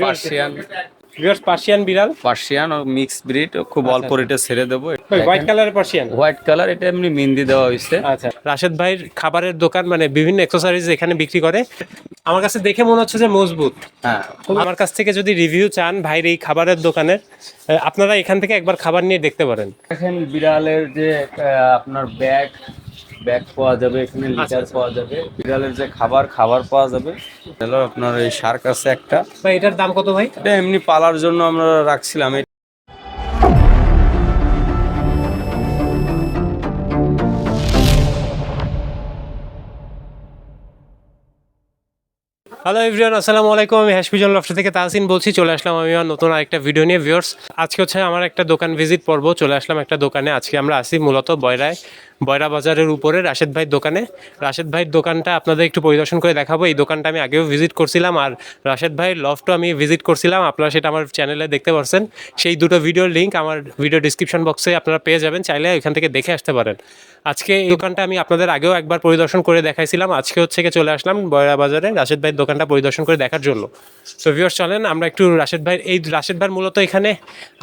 Persian Persian বিড়াল, Persian ও mix breed, খুব অল্প রেটে ছেড়ে দেবো। হোয়াইট কালারের পার্সিয়ান। হোয়াইট কালার, এটা এমনি মেহেন্দি দেওয়া হয়েছে। আচ্ছা, রাশেদ ভাইয়ের খাবারের দোকান, মানে বিভিন্ন অ্যাক্সেসরিজ এখানে বিক্রি করে। আমার কাছে দেখে মনে হচ্ছে যে মজবুত। হ্যাঁ, আমার কাছ থেকে যদি রিভিউ চান ভাইয়ের এই খাবারের দোকানের, আপনারা এখান থেকে একবার খাবার নিয়ে দেখতে পারেন। দেখেন বিড়ালের যে আপনার ব্যাগ পাওয়া যাবে এখানে, লিটার পাওয়া যাবে। বিড়ালের যে খাবার পাওয়া যাবে। হলো আপনার এই শার্ক আছে একটা। ভাই এটার দাম কত ভাই? এটা এমনি পালার জন্য আমরা রাখছিলাম। হ্যালো এভরিওয়ান, আসসালামু আলাইকুম। আমি হ্যাশপিজন লফট থেকে তাহসিন বলছি। চলে আসলাম আমি আমার নতুন আরেকটা ভিডিও নিয়ে। ভিউয়ার্স, আজকে হচ্ছে আমার একটা দোকান ভিজিট পর্ব। চলে আসলাম একটা দোকানে। আজকে আমরা আসি মূলত বয়রা বাজারের উপরে রাশেদ ভাইয়ের দোকানে। রাশেদ ভাইয়ের দোকানটা আপনাদের একটু পরিদর্শন করে দেখাবো। এই দোকানটা আমি আগেও ভিজিট করছিলাম, আর রাশেদ ভাইয়ের লফটও আমি ভিজিট করছিলাম। আপনারা সেটা আমার চ্যানেলে দেখতে পারছেন। সেই দুটো ভিডিওর লিঙ্ক আমার ভিডিও ডিসক্রিপশন বক্সে আপনারা পেয়ে যাবেন, চাইলে এখান থেকে দেখে আসতে পারেন। আজকে এই দোকানটা আমি আপনাদের আগেও একবার পরিদর্শন করে দেখাইছিলাম। আজকে হচ্ছে চলে আসলাম বয়রা বাজারে রাশেদ ভাইয়ের দোকানটা পরিদর্শন করে দেখার জন্য। তো ভিউয়ার্স, চলেন আমরা একটু রাশেদ ভাইয়ের মূলত এখানে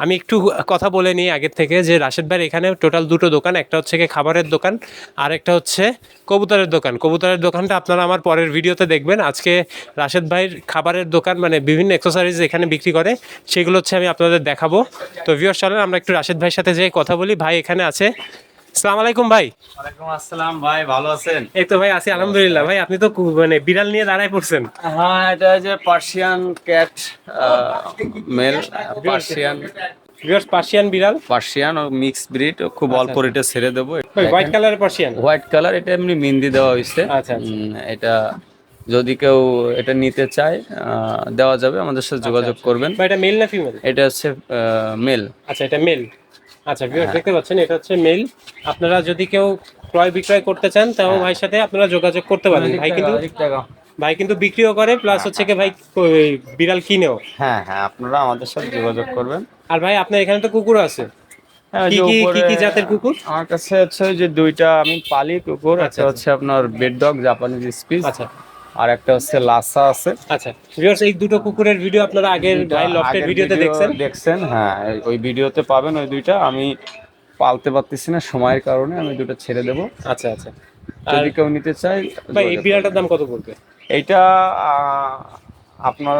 আমি একটু কথা বলে নিই আগের থেকে, যে রাশেদ ভাইয়ের এখানে টোটাল দুটো দোকান। একটা হচ্ছে খাবারের দোকান, আর একটা হচ্ছে কবুতরের দোকান। কবুতরের দোকানটা আপনারা আমার পরের ভিডিওতে দেখবেন। আজকে রাশেদ ভাইয়ের খাবারের দোকান, মানে বিভিন্ন অ্যাক্সেসরিজ এখানে বিক্রি করে, সেগুলো হচ্ছে আমি আপনাদের দেখাবো। তো ভিউয়ার্স, চলেন আমরা একটু রাশেদ ভাইয়ের সাথে যেয়ে কথা বলি। ভাই এখানে আছে। আসসালামু আলাইকুম ভাই। ওয়ালাইকুম আসসালাম ভাই, ভালো আছেন? এই তো ভাই আছি আলহামদুলিল্লাহ। ভাই আপনি তো মানে বিড়াল নিয়ে দাঁড়ায় পড়ছেন। হ্যাঁ, এটা যে Persian cat, male Persian. Persian বিড়াল, পার্সিয়ান ও মিক্স ব্রিড, খুব অল্প রেটে ছেড়ে দেবো। হোয়াইট কালারের পার্সিয়ান। হোয়াইট কালার, এটা এমনি মেহেন্দি দেওয়া হয়েছে। আচ্ছা, এটা যদি কেউ এটা নিতে চায় দেওয়া যাবে, আমাদের সাথে যোগাযোগ করবেন। এটা মেল না ফিমেল? এটা হচ্ছে মেল। আচ্ছা, এটা মেল। আচ্ছা ভিউয়ার, দেখতে পাচ্ছেন এটা হচ্ছে মেল। আপনারা যদি কেউ ক্রয় বিক্রয় করতে চান তাও ভাইয়ের সাথে আপনারা যোগাযোগ করতে পারেন। ভাই কিন্তু বিক্রিও করে, প্লাস হচ্ছে কি ভাই বিড়াল কিনেও। হ্যাঁ হ্যাঁ, আপনারা আমাদের সাথে যোগাযোগ করবেন। আর ভাই আপনার এখানে তো কুকুর আছে, কি জাতের কুকুর? আমার কাছে হচ্ছে ওই যে দুইটা আমি পালি কুকুর। একটা হচ্ছে আপনার বেড ডগ, জাপানিজ স্পিচ। আচ্ছা, আর একটা হচ্ছে লাসা আছে। আচ্ছা ভিউয়ার্স, এই দুটো কুকুরের ভিডিও আপনারা আগের ভাই লফটের ভিডিওতে দেখছেন। হ্যাঁ, ওই ভিডিওতে পাবেন। ওই দুইটা আমি পালতে পারতেছি না সময়ের কারণে, আমি দুটো ছেড়ে দেবো। আচ্ছা আচ্ছা, যদি কেউ নিতে চাই। ভাই এই বিড়ালটার দাম কত পড়বে? এইটা আপনার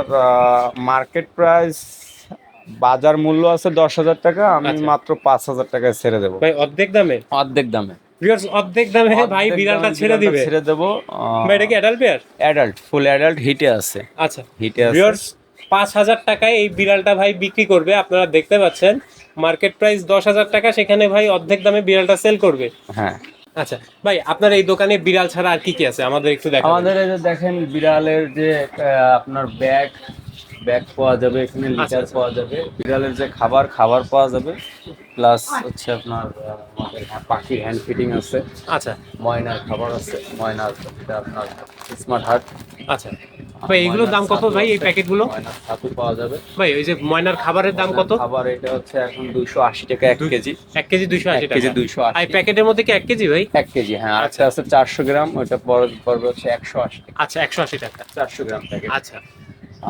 মার্কেট প্রাইস, বাজার মূল্য আছে 10,000 টাকা। আমি মাত্র 5,000 টাকায় ছেড়ে দেবো। ভাই অর্ধেক দামে? অর্ধেক দামে ভিউয়ার্স, অর্ধেক দামে ভাই বিড়ালটা ছেড়ে দেবো। ভাই এটা কি adult pair? Adult, full adult, হিটে আছে। আচ্ছা, হিটে আছে। ভিউয়ার্স 5,000 টাকায় এই বিড়ালটা ভাই বিক্রি করবে। আপনারা দেখতে পাচ্ছেন মার্কেট প্রাইস 10,000 টাকা, সেখানে ভাই অর্ধেক দামে বিড়ালটা সেল করবে। হ্যাঁ। আচ্ছা ভাই, আপনার এই দোকানে বিড়াল ছাড়া আর কি কি আছে আমাদের একটু দেখান। আমাদের এই যে দেখেন বিড়ালের যে আপনার ব্যাগ পাওয়া যাবে এখানে, লিটার পাওয়া যাবে। বিড়ালের যে খাবার পাওয়া যাবে। প্লাস হচ্ছে আপনার আমাদের পাখির হ্যান্ড ফিটিং আছে। আচ্ছা, ময়নার খাবার আছে। ময়নার এটা আপনার স্মার্ট হার্ট। আচ্ছা ভাই, এগুলোর দাম কত ভাই এই প্যাকেটগুলো? ময়নার ছাতু পাওয়া যাবে। ভাই ওই যে ময়নার খাবারের দাম কত? খাবার এটা হচ্ছে এখন 280 টাকা 1 কেজি। 1 কেজি 280 টাকা। 280। এই প্যাকেটের মধ্যে কি 1 কেজি ভাই? 1 কেজি, হ্যাঁ। আচ্ছা, আছে 400 গ্রাম, ওটা পড়বে হচ্ছে 180 টাকা। আচ্ছা, 180 টাকা 400 গ্রাম প্যাকেট। আচ্ছা,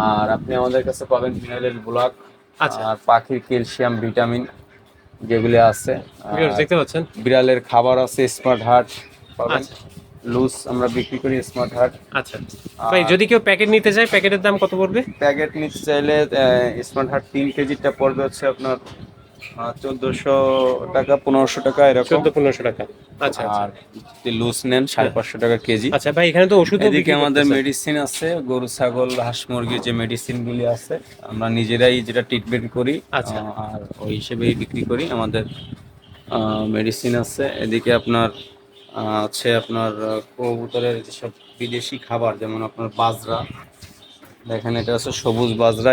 আর আপনি আমাদের কাছে পাবেন মিনারেল ব্লক। আচ্ছা, আর পাখির ক্যালসিয়াম, ভিটামিন যেগুলি আছে। দেখতে পাচ্ছেন বিড়ালের খাবার আছে, স্মার্ট হার্ট পাবেন। আচ্ছা, লুজ আমরা বিক্রি করি, স্মার্ট হার্ট। আচ্ছা ভাই, যদি কেউ প্যাকেট নিতে চায় প্যাকেটের দাম কত পড়বে? প্যাকেট নিতে চাইলে স্মার্ট হার্ট 3 কেজিটা পড়বে হচ্ছে আপনার 1400 টাকা, 1500 টাকা এরকম। 1400-1500 টাকা। আচ্ছা, আর যদি লুজ নেন 550 টাকা কেজি। আচ্ছা ভাই, এখানে তো ওষুধ, এদিকে আমাদের মেডিসিন আছে, গরু ছাগল হাঁস মুরগির যে মেডিসিনগুলি আছে আমরা নিজেরাই যেটা ট্রিটমেন্ট করি। আচ্ছা, আর ওই হিসেবেই বিক্রি করি। আমাদের মেডিসিন আছে। এদিকে আপনার আছে আপনার কবুতরের যেসব বিদেশি খাবার, যেমন আপনার বাজরা। দেখেন এটা আছে সবুজ বাজরা।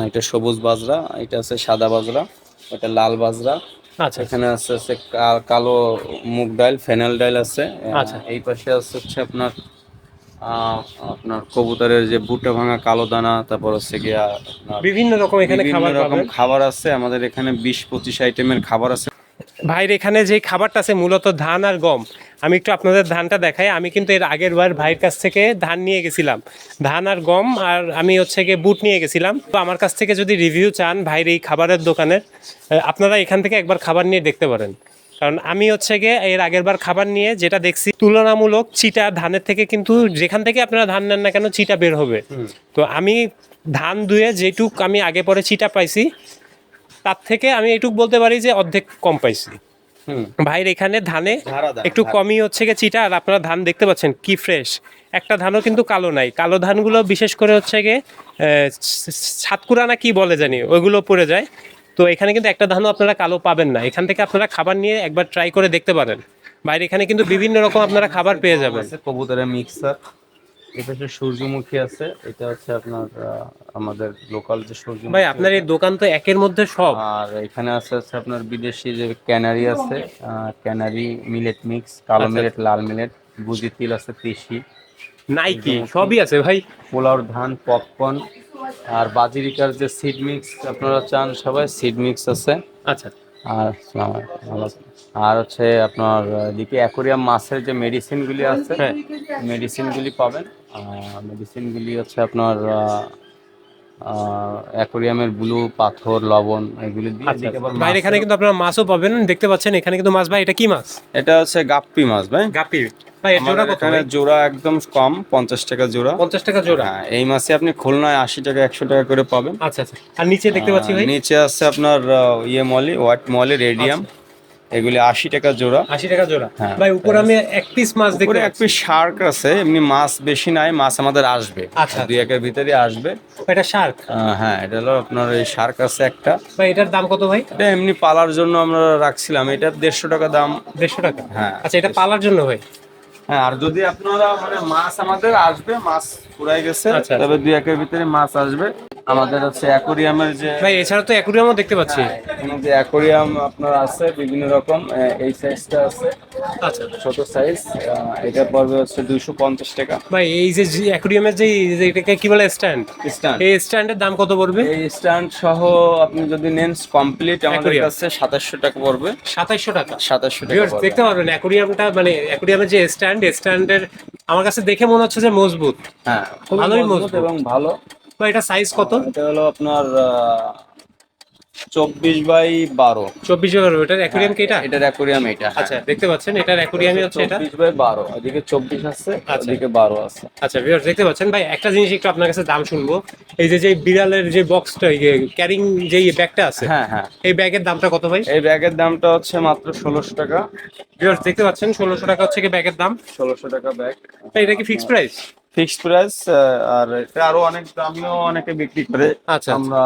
এটা সবুজ বাজরা। এটা আছে সাদা বাজরা। এটা লাল বাজরা। আচ্ছা, এখানে আছে কালো মুগ ডাল, ফেনাল ডাল আছে। আচ্ছা, এই পাশে আছে হচ্ছে আপনার কবুতরের যে বুটা ভাঙা কালো দানা। তারপর হচ্ছে গিয়া বিভিন্ন রকম এখানে খাবার আছে। আমাদের এখানে 20-25 আইটেমের খাবার আছে। ভাইয়ের এখানে যে খাবারটা আছে মূলত ধান আর গম। আমি একটু আপনাদের ধানটা দেখাই। আমি কিন্তু এর আগের বার ভাইয়ের কাছ থেকে ধান নিয়ে গেছিলাম, ধান আর গম, আর আমি হচ্ছে গিয়ে বুট নিয়ে গেছিলাম। তো আমার কাছ থেকে যদি রিভিউ চান ভাইয়ের এই খাবারের দোকানের, আপনারা এখান থেকে একবার খাবার নিয়ে দেখতে পারেন। কারণ আমি হচ্ছে গিয়ে এর আগের বার খাবার নিয়ে যেটা দেখছি, তুলনামূলক চিটা ধানের থেকে কিন্তু যেখান থেকে আপনারা ধান নেন না কেন চিটা বের হবে। তো আমি ধান ধুয়ে যেটুক আমি আগে পরে চিটা পাইছি, তার থেকে আমি এটুক বলতে পারি যে অর্ধেক কম পাইছি। ভাইয়ের এখানে ধানে একটু কমই হচ্ছে গিয়ে চিটা, আর আপনারা ধান দেখতে পাচ্ছেন কি ফ্রেশ। একটা ধানও কিন্তু কালো নাই। কালো ধানগুলো বিশেষ করে হচ্ছে গিয়ে সাতকুরা না কি বলে জানি, ওইগুলো পড়ে যায়। তো এখানে কিন্তু একটা ধানও আপনারা কালো পাবেন না। এখান থেকে আপনারা খাবার নিয়ে একবার ট্রাই করে দেখতে পারেন। বাইরে এখানে কিন্তু বিভিন্ন রকম আপনারা খাবার পেয়ে যাবেন। কবুতরের মিক্সার, এটা হচ্ছে সূর্যমুখী আছে, এটা হচ্ছে আপনার আমাদের লোকাল যে সূর্যমুখী। ভাই আপনার এই দোকান তো একের মধ্যে সব। আর এখানে আছে হচ্ছে আপনার বিদেশি যে ক্যানারি আছে, ক্যানারি, মিলেট মিক্স, কালো আচ্ছা। মিলেট, লাল মিলেট, বুজি তিল আছে, তিসি, নাইকি সবই আছে ভাই। পোলাওর ধান, পপকর্ন, আর বাজিরিকার যে সিড মিক্স আপনারা চান সবাই, সিড মিক্স আছে। আচ্ছা আর ভালো আছে। আর হচ্ছে আপনার এদিকে অ্যাকোরিয়াম মাছের যে মেডিসিনগুলি আছে, হ্যাঁ। মেডিসিনগুলি পাবেন। মেডিসিনগুলি হচ্ছে আপনার অ্যাকোরিয়ামের ব্লু, পাথর, লবণ, এগুলি দিয়ে। আচ্ছা এদিকে আবার ভাই এখানে কিন্তু আপনারা মাছও পাবেন, দেখতে পাচ্ছেন এখানে কিন্তু মাছ। ভাই এটা কি মাছ? এটা হচ্ছে গাপ্পি মাছ ভাই। গাপি। ভাই এর জোড়া আমাদের কত এখানে ভাই? জোড়া একদম কম, 50 টাকা জোড়া। 50 টাকা জোড়া। হ্যাঁ, এই মাছে আপনি খুলনায় 80 টাকা 100 টাকা করে পাবেন। আচ্ছা আচ্ছা। আর নিচে দেখতে পাচ্ছি ভাই নিচে আছে আপনার ইয়ে মলি, হোয়াইট মলি, রেডিয়াম, এগুলি 80 টাকা জোড়া। 80 টাকা জোড়া। হ্যাঁ। ভাই উপরে আমি এক পিস মাছ দেখতে উপরে এক পাচ্ছি। পিস শার্ক আছে, এমনি মাছ বেশি নাই, মাছ আমাদের আসবে আচ্ছা। 2-1 এর ভিতরে আসবে। এটা শার্ক। হ্যাঁ, এটা হলো আপনার এই শার্ক আছে একটা। ভাই এটার দাম কত ভাই? এটা এমনি পালার জন্য আমরা রাখছিলাম, এটা 150 টাকা দাম। 150 টাকা। হ্যাঁ। আচ্ছা এটা পালার জন্য ভাই। হ্যাঁ, আর যদি আপনারা মানে মাছ আমাদের আসবে, মাছ ফুরাই গেছে, আচ্ছা। তবে 2-1 এর ভিতরে মাছ আসবে। আমাদের হচ্ছে অ্যাকোরিয়ামের যে, ভাই এছাড়া তো অ্যাকুরিয়ামও দেখতে পাচ্ছি। এখানে যে অ্যাকোরিয়াম আপনার আছে বিভিন্ন রকম, এই সাইজটা আছে আচ্ছা ছোট সাইজ, এটা পড়বে হচ্ছে 250 টাকা। ভাই এই যে অ্যাকুরিয়ামের যে এটাকে কি বলে, স্ট্যান্ড, স্ট্যান্ড, এই স্ট্যান্ডের দাম কত পড়বে? এই স্ট্যান্ড সহ আপনি যদি নেন কমপ্লিট আমাদের Aquarium। কাছে 2700 টাকা পড়বে। 2700 টাকা। 2700 টাকা ভিউয়ার্স পড়বে। দেখতে পারবেন অ্যাকুরিয়ামটা, মানে অ্যাকুরিয়ামের যে স্ট্যান্ডের আমার কাছে দেখে মনে হচ্ছে যে মজবুত। হ্যাঁ, খুব ভালোই মজবুত মজবুত। এবং ভালো। তো এটা সাইজ কত? এটা হলো আপনার 24x12। 24 এটার অ্যাকুরিয়াম কি এটা? এটার অ্যাকোরিয়াম এটা। আচ্ছা দেখতে পাচ্ছেন এটার অ্যাকুরিয়ামই হচ্ছে এটা। 24x12, ওদিকে 24 আছে, আচ্ছা। ওদিকে 12 আছে। আচ্ছা ভিউয়ার্স দেখতে পাচ্ছেন। ভাই একটা জিনিস একটু আপনার কাছে দাম শুনবো, এই যে বিড়ালের যে বক্সটা, ক্যারিং যে ব্যাগটা আছে, হ্যাঁ হ্যাঁ, এই ব্যাগের দামটা কত ভাই? এই ব্যাগের দামটা হচ্ছে মাত্র 1600 টাকা। ভিউয়ার্স দেখতে পাচ্ছেন 1600 টাকা হচ্ছে কি ব্যাগের দাম। 1600 টাকা ব্যাগ। ভাই এটা কি ফিক্সড প্রাইস? Fixed price. আর এটা আরো অনেক দামিও অনেকে বিক্রি করে, আচ্ছা। আমরা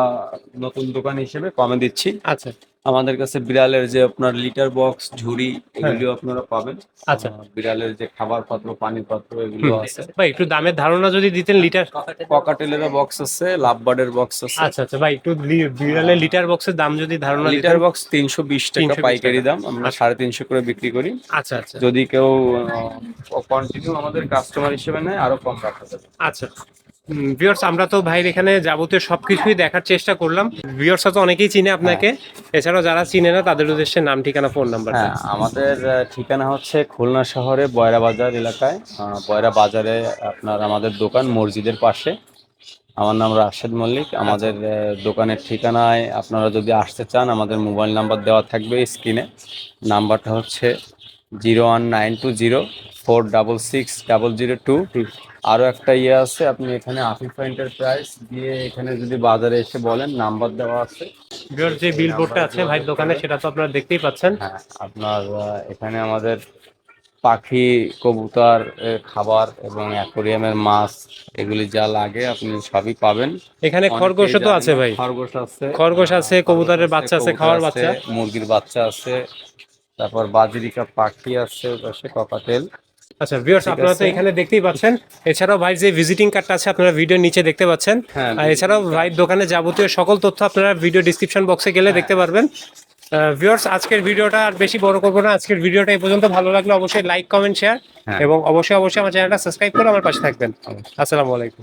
নতুন দোকান হিসেবে কমে দিচ্ছি। আচ্ছা আমাদের কাছে বিড়ালের যে আপনার লিটার বক্স, ঝুড়ি, এগুলিও আপনারা পাবেন। আচ্ছা। বিড়ালের যে খাবার পাত্র, পানি পাত্র, এগুলো আছে। ভাই একটু দামের ধারণা যদি দিতেন লিটার। ককাটেলের বক্স আছে, লাভবার্ডের বক্স আছে। আচ্ছা আচ্ছা ভাই একটু বিড়ালের লিটার বক্সের দাম যদি ধারণা দিতেন। লিটার বক্স 320 টাকা 320 পাইকারি টাকা। দাম, আমরা 350 করে বিক্রি করি। আচ্ছা আচ্ছা যদি কেউ কন্টিনিউ আমাদের কাস্টমার হিসেবে নেয়, আরো কম রাখা যাবে। আচ্ছা। ভিউয়ার্স আমরা তো ভাইয়ের এখানে যাবতীয় সবকিছুই দেখার চেষ্টা করলাম। ভিউয়ার্সরা তো অনেকেই চিনে আপনাকে, এছাড়াও যারা চিনে না তাদের উদ্দেশ্যে নাম, ঠিকানা, ফোন নাম্বার। হ্যাঁ, আমাদের ঠিকানা হচ্ছে খুলনা শহরে বয়রা বাজার এলাকায়। বয়রা বাজারে আপনার আমাদের দোকান মসজিদের পাশে। আমার নাম রাশেদ মল্লিক। আমাদের দোকানের ঠিকানায় আপনারা যদি আসতে চান, আমাদের মোবাইল নাম্বার দেওয়া থাকবে স্ক্রিনে। নাম্বারটা হচ্ছে 01924660002। আরও একটা ইয়ে আছে, আপনি এখানে আফিফা এন্টারপ্রাইজ দিয়ে এখানে যদি বাজারে এসে বলেন, নাম্বার দেওয়া আছে। ভিউয়ার্স যে বিলবোর্ডটা আছে ভাইয়ের দোকানে সেটা তো আপনারা দেখতেই পাচ্ছেন। হ্যাঁ, আপনার এখানে আমাদের পাখি, কবুতর খাবার এবং অ্যাকোরিয়ামের মাছ, এগুলি যা লাগে আপনি সবই পাবেন। এখানে খরগোশও তো আছে ভাই। খরগোশ আছে, খরগোশ আছে, কবুতরের বাচ্চা আছে, কবুতর খাওয়ার আছে, বাচ্চা। মুরগির বাচ্চা আছে, তারপর বাজরিকা পাখি আছে, পাশে ককাটেল। আচ্ছা ভিউয়ার্স আপনারা তো এখানে দেখতেই পাচ্ছেন। এছাড়াও ভাই যে ভিজিটিং কার্ডটা আছে আপনারা ভিডিও নিচে দেখতে পাচ্ছেন। হ্যাঁ, আর এছাড়াও ভাইয়ের দোকানে যাবতীয় সকল তথ্য আপনারা ভিডিও ডিসক্রিপশন বক্সে গেলে দেখতে পারবেন। ভিউয়ার্স আজকের ভিডিওটা আর বেশি বড় করবো না। আজকের ভিডিওটা এই পর্যন্ত। ভালো লাগলে অবশ্যই লাইক, কমেন্ট, শেয়ার হ্যাঁ। এবং অবশ্যই আমার চ্যানেলটা সাবস্ক্রাইব করে আমার পাশে থাকবেন। আসসালামু আলাইকুম।